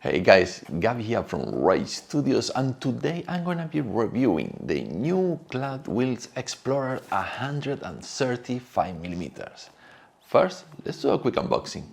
Hey guys, Gabi here from Race Studios, and today I'm gonna be reviewing the new Cloud Wheels Explorer 135mm. First, let's do a quick unboxing.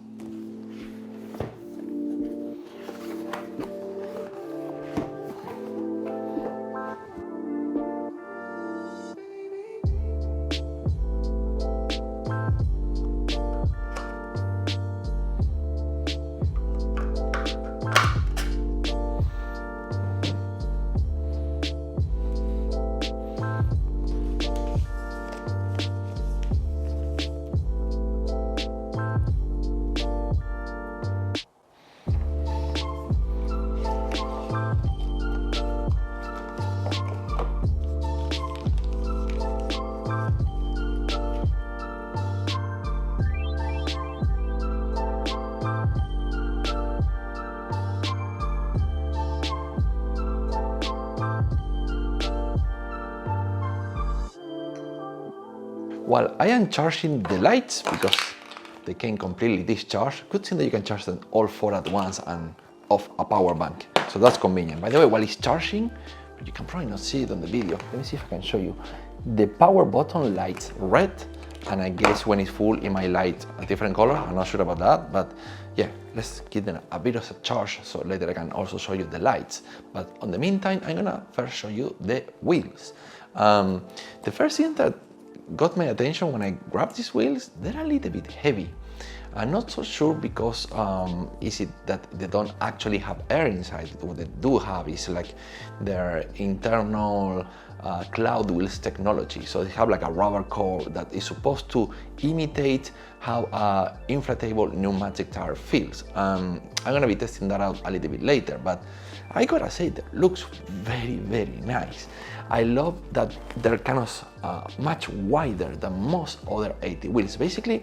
While I am charging the lights, because they came completely discharged, good thing that you can charge them all four at once and off a power bank. So that's convenient. By the way, while it's charging, you can probably not see it on the video. Let me see if I can show you. The power button lights red, and I guess when it's full, it might light a different color. I'm not sure about that, but yeah, let's give them a bit of a charge so later I can also show you the lights. But on the meantime, I'm gonna first show you the wheels. The first thing that got my attention when I grabbed these wheels, they're a little bit heavy. I'm not so sure because is it that they don't actually have air inside. What they do have is like their internal Cloud Wheels technology. So they have like a rubber core that is supposed to imitate how an inflatable pneumatic tire feels. I'm gonna be testing that out a little bit later, but I gotta say that looks very, very nice. I love that they're kind of much wider than most other 80 wheels. Basically,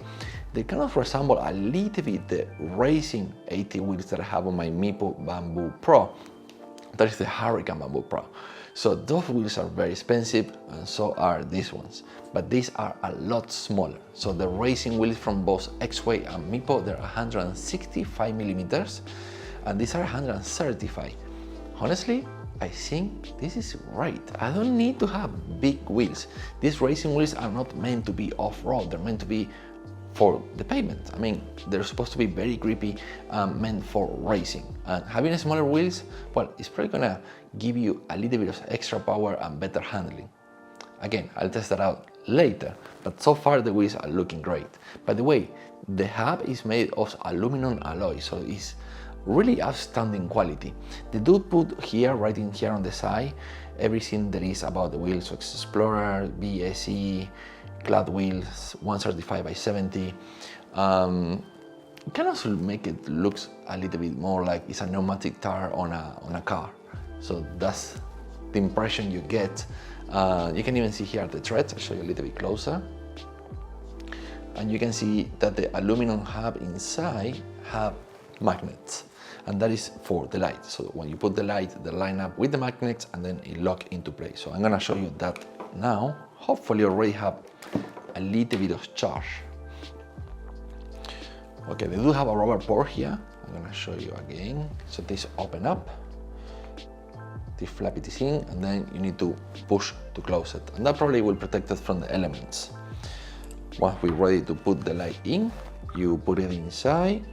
they kind of resemble a little bit the racing 80 wheels that I have on my Meepo Bamboo Pro. That is the Hurricane Bamboo Pro. So those wheels are very expensive, and so are these ones. But these are a lot smaller. So the racing wheels from both X-Way and Meepo, they're 165mm, and these are 135. Honestly, I think this is right. I don't need to have big wheels. These racing wheels are not meant to be off-road. They're meant to be for the pavement. I mean, they're supposed to be very grippy, meant for racing. And having smaller wheels, well, it's probably gonna give you a little bit of extra power and better handling. Again, I'll test that out later, but so far the wheels are looking great. By the way, the hub is made of aluminum alloy, so it's really outstanding quality. They do put here, right in here on the side, everything there is about the wheels. So Explorer, BSE, Cloud Wheels, 135/70. Kind of make it looks a little bit more like it's a pneumatic tire on a car. So that's the impression you get. You can even see here the treads. I'll show you a little bit closer. And you can see that the aluminum hub inside have magnets, and that is for the light. So when you put the light, they line up with the magnets and then it lock into place. So I'm gonna show you that now. Hopefully you already have a little bit of charge. Okay, they do have a rubber port here. I'm gonna show you again. So this open up, this flap it is in, and then you need to push to close it. And that probably will protect it from the elements. Once we're ready to put the light in, you put it inside.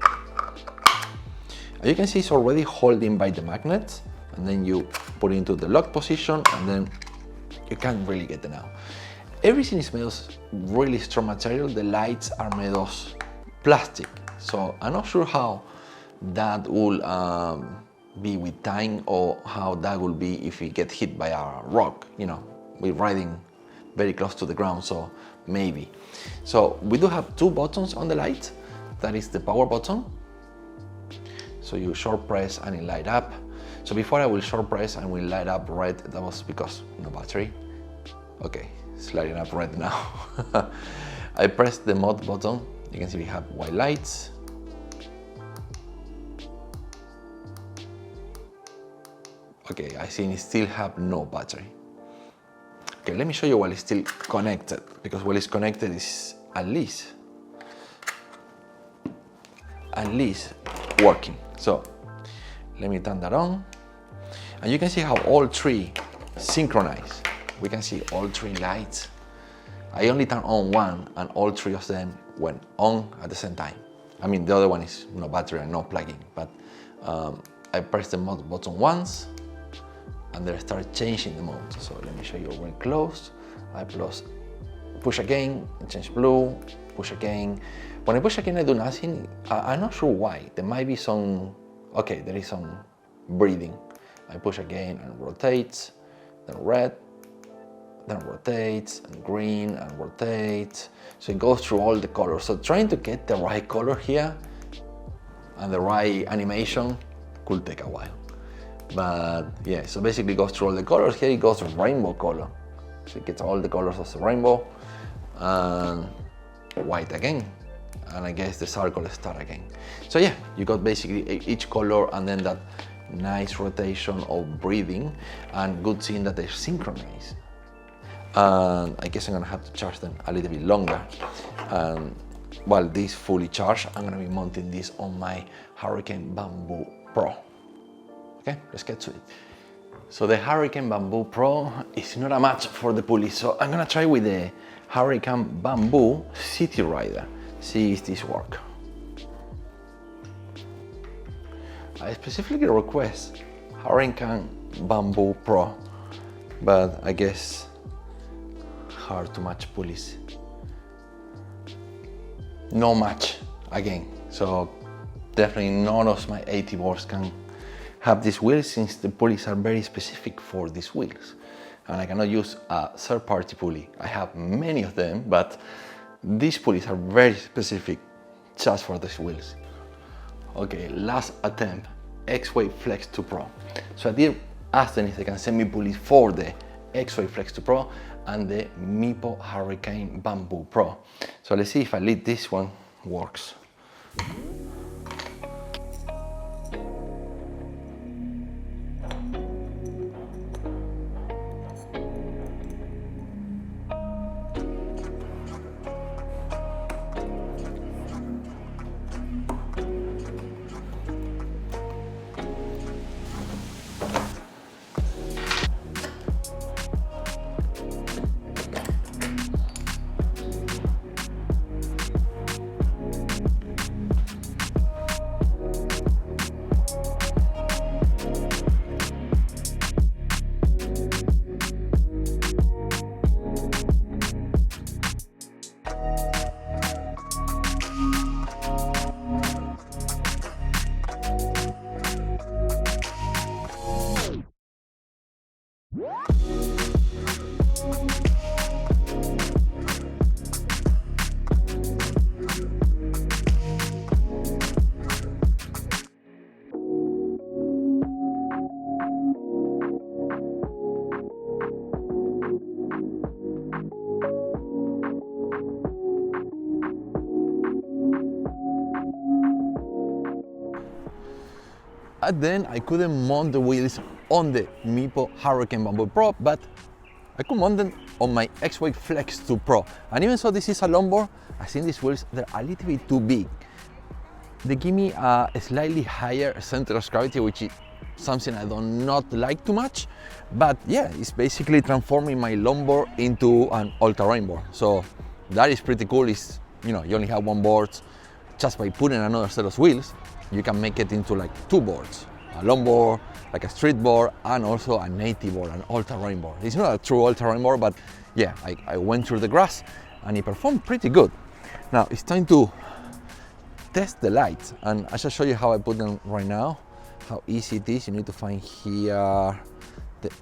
As you can see, it's already holding by the magnets, and then you put it into the lock position, and then you can't really get it out. Everything is made of really strong material. The lights are made of plastic, so I'm not sure how that will be with time, or how that will be if we get hit by a rock. You know, we're riding very close to the ground, so maybe. So we do have two buttons on the light. That is the power button. So you short press and it light up. So before I will short press and will light up red, that was because no battery. Okay, it's lighting up red now. I pressed the mode button. You can see we have white lights. Okay, I see it still have no battery. Okay, let me show you while it's still connected, because while it's connected is at least working. So Let me turn that on. And you can see how all three synchronize. We can see all three lights. I only turned on one and all three of them went on at the same time. I mean, the other one is no battery and no plug-in, but I pressed the mode button once and then I started changing the mode. So let me show you when closed. I push again, change blue, push again. When I push again, I do nothing. I'm not sure why. There might be some, okay, there is some breathing. I push again and rotates, then red, then rotates, and green, and rotates. So it goes through all the colors. So trying to get the right color here and the right animation could take a while. But yeah, so basically it goes through all the colors. Here it goes rainbow color. So it gets all the colors of the rainbow, and white again. And I guess the circle start again. So yeah, you got basically each color and then that nice rotation of breathing, and good seeing that they're synchronized. And I guess I'm gonna have to charge them a little bit longer. While this fully charged, I'm gonna be mounting this on my Hurricane Bamboo Pro. Okay, let's get to it. So the Hurricane Bamboo Pro is not a match for the pulley, so I'm gonna try with the Hurricane Bamboo City Rider. See if this works. I specifically request Hurricane Bamboo Pro, but I guess hard to match pulleys. No match again, so definitely none of my 80 boards can have these wheels, since the pulleys are very specific for these wheels, and I cannot use a third-party pulley. I have many of them, but these pulleys are very specific just for these wheels. Okay, last attempt, X-Wave Flex 2 Pro. So I did ask them if they can send me pulleys for the X-Wave Flex 2 Pro and the Meepo Hurricane Bamboo Pro. So let's see if at least this one works. And then I couldn't mount the wheels on the Meepo Hurricane Bamboo Pro, but I could mount them on my X-Wave Flex 2 Pro. And even though this is a longboard, I think these wheels, they're a little bit too big. They give me a slightly higher center of gravity, which is something I do not like too much. But yeah, it's basically transforming my longboard into an all-terrain board. So that is pretty cool. It's, you know, you only have one board. Just by putting another set of wheels, you can make it into like two boards, a longboard, like a street board, and also a native board, an all-terrain board. It's not a true all-terrain board, but yeah, I went through the grass and it performed pretty good. Now it's time to test the lights, and I shall show you how I put them right now, how easy it is. You need to find here,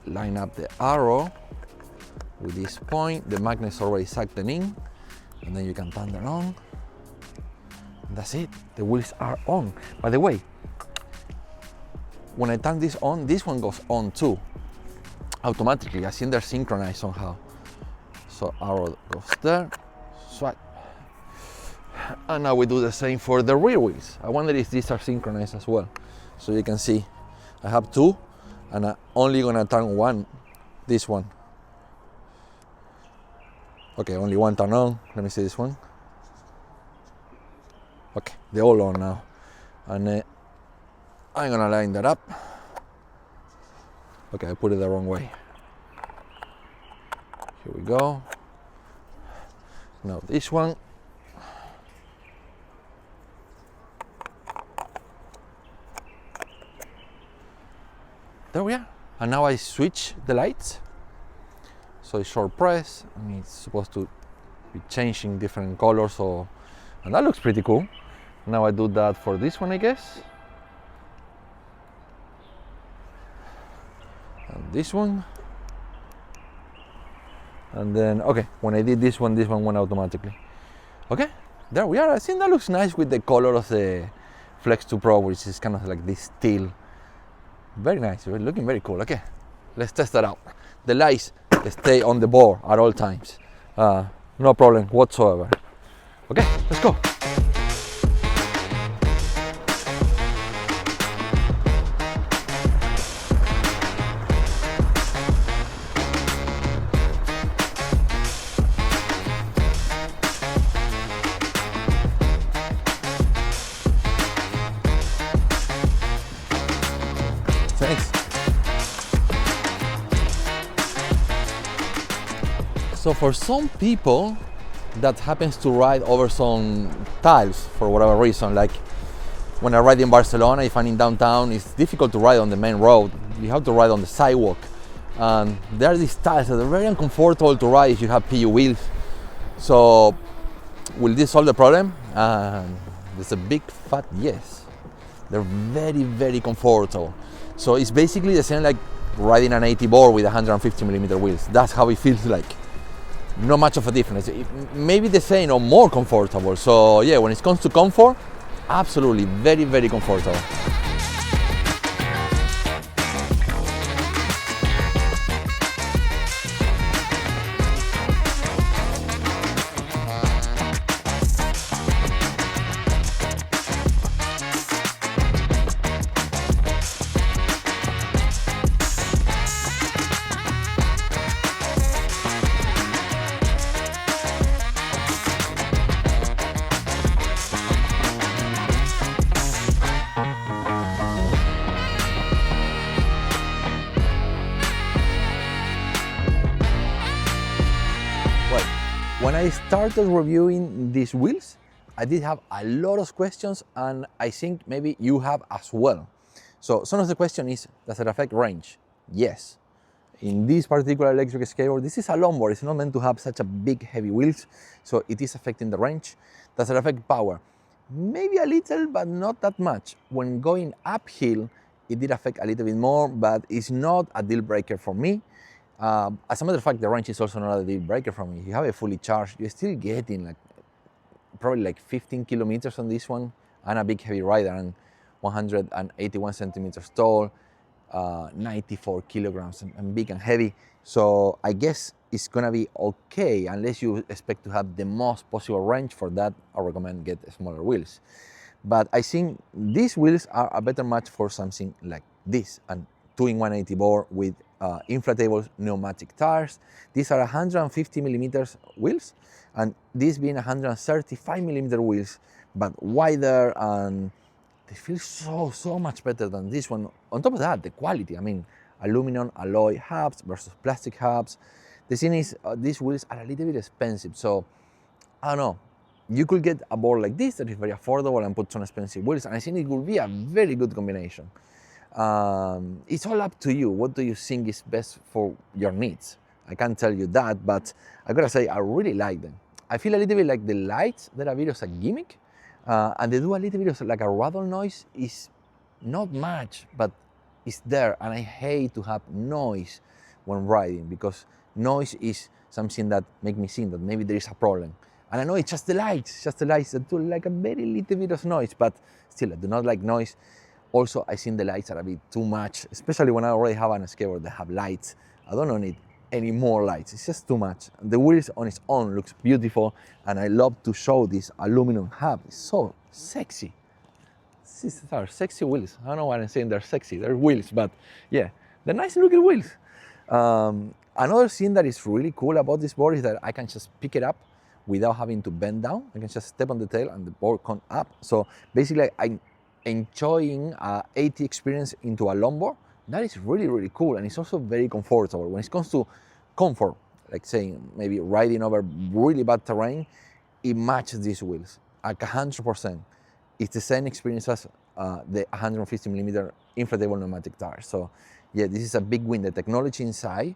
line up the arrow with this point. The magnet's already sucked them in, and then you can turn them on. That's it, the wheels are on. By the way, when I turn this on, this one goes on too, automatically. I think they're synchronized somehow. So arrow goes there, swipe. And now we do the same for the rear wheels. I wonder if these are synchronized as well. So you can see, I have two, and I'm only gonna turn one, this one. Okay, only one turn on, let me see this one. Okay, they're all on now. And I'm gonna line that up. Okay, I put it the wrong way. Here we go. Now this one. There we are. And now I switch the lights. So it's short press, and it's supposed to be changing different colors. So, and that looks pretty cool. Now I do that for this one, I guess. And this one. And then, okay, when I did this one went automatically. Okay, there we are. I think that looks nice with the color of the Flex 2 Pro, which is kind of like this steel. Very nice, looking very cool. Okay, let's test that out. The lights stay on the board at all times. No problem whatsoever. Okay, let's go. Thanks. So for some people that happens to ride over some tiles for whatever reason, like when I ride in Barcelona, if I'm in downtown, it's difficult to ride on the main road. You have to ride on the sidewalk. And there are these tiles that are very uncomfortable to ride if you have PU wheels. So will this solve the problem? There's a big fat yes. They're very, very comfortable. So it's basically the same like riding an 80 board with 150mm wheels. That's how it feels like. Not much of a difference. Maybe the same or more comfortable. So yeah, when it comes to comfort, absolutely very, very comfortable. When I started reviewing these wheels, I did have a lot of questions, and I think maybe you have as well. So some of the question is, does it affect range? Yes. In this particular electric skateboard, this is a longboard, it's not meant to have such a big heavy wheels, so it is affecting the range. Does it affect power? Maybe a little, but not that much. When going uphill, it did affect a little bit more, but it's not a deal breaker for me. As a matter of fact, the range is also not a deal breaker for me. If you have it fully charged, you're still getting like probably like 15 kilometers on this one. I'm a big heavy rider and 181 centimeters tall, 94 kilograms and big and heavy. So I guess it's gonna be okay unless you expect to have the most possible range. For that, I recommend get smaller wheels. But I think these wheels are a better match for something like this, and 2-in-1 80 board with inflatable pneumatic tires. These are 150mm wheels, and these being 135mm wheels, but wider, and they feel so much better than this one. On top of that, the quality, I mean, aluminum alloy hubs versus plastic hubs. The thing is, these wheels are a little bit expensive, so I don't know. You could get a board like this that is very affordable and put some expensive wheels, and I think it would be a very good combination. It's all up to you. What do you think is best for your needs? I can't tell you that, but I gotta say, I really like them. I feel a little bit like the lights that are a bit of a gimmick, and they do a little bit of like a rattle noise. Is not much, but it's there, and I hate to have noise when riding, because noise is something that makes me think that maybe there is a problem. And I know it's just the lights that do like a very little bit of noise, but still I do not like noise. Also, I think the lights are a bit too much, especially when I already have a skateboard that have lights. I don't need any more lights, it's just too much. The wheels on its own looks beautiful, and I love to show this aluminum hub. It's so sexy. These are sexy wheels. I don't know why I'm saying they're sexy, they're wheels, but yeah, they're nice looking wheels. Another thing that is really cool about this board is that I can just pick it up without having to bend down. I can just step on the tail and the board comes up. So basically, enjoying a AT experience into a longboard, that is really, really cool. And it's also very comfortable. When it comes to comfort, like saying maybe riding over really bad terrain, it matches these wheels, like 100%. It's the same experience as the 150 millimeter inflatable pneumatic tires. So yeah, this is a big win. The technology inside,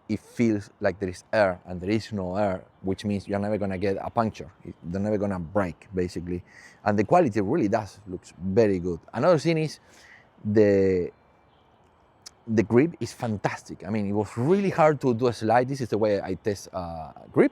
it feels like there is air, and there is no air, which means you're never gonna get a puncture. They're never gonna break, basically. And the quality really does looks very good. Another thing is the grip is fantastic. I mean, it was really hard to do a slide. This is the way I test grip,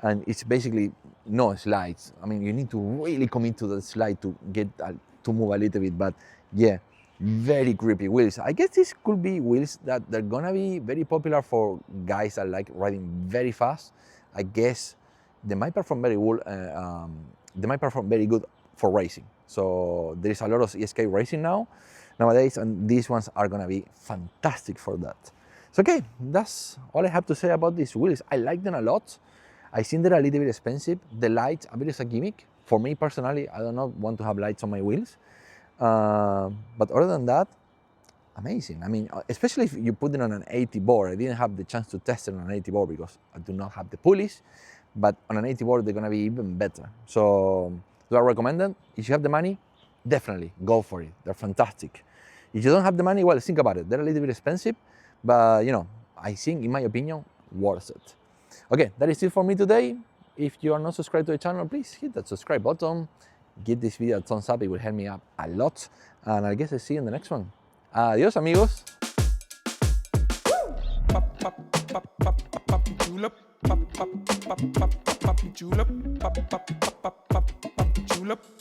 and it's basically no slides. I mean, you need to really commit to the slide to get to move a little bit, but yeah, very grippy wheels. I guess this could be wheels that they're gonna be very popular for guys that like riding very fast. I guess they might perform very well. They might perform very good for racing. So there is a lot of eskate racing nowadays, and these ones are gonna be fantastic for that. So okay, that's all I have to say about these wheels. I like them a lot. I think they're a little bit expensive. The lights, a bit is a gimmick. For me personally, I do not want to have lights on my wheels. But other than that, amazing. I mean, especially if you put it on an 80 board. I didn't have the chance to test it on an 80 board because I do not have the pulleys, but on an 80 board, they're gonna be even better. So do I recommend them? If you have the money, definitely go for it. They're fantastic. If you don't have the money, well, think about it. They're a little bit expensive, but you know, I think, in my opinion, worth it. Okay, that is it for me today. If you are not subscribed to the channel, please hit that subscribe button. Give this video a thumbs up, it will help me up a lot. And I guess I'll see you in the next one. Adios, amigos. Julep.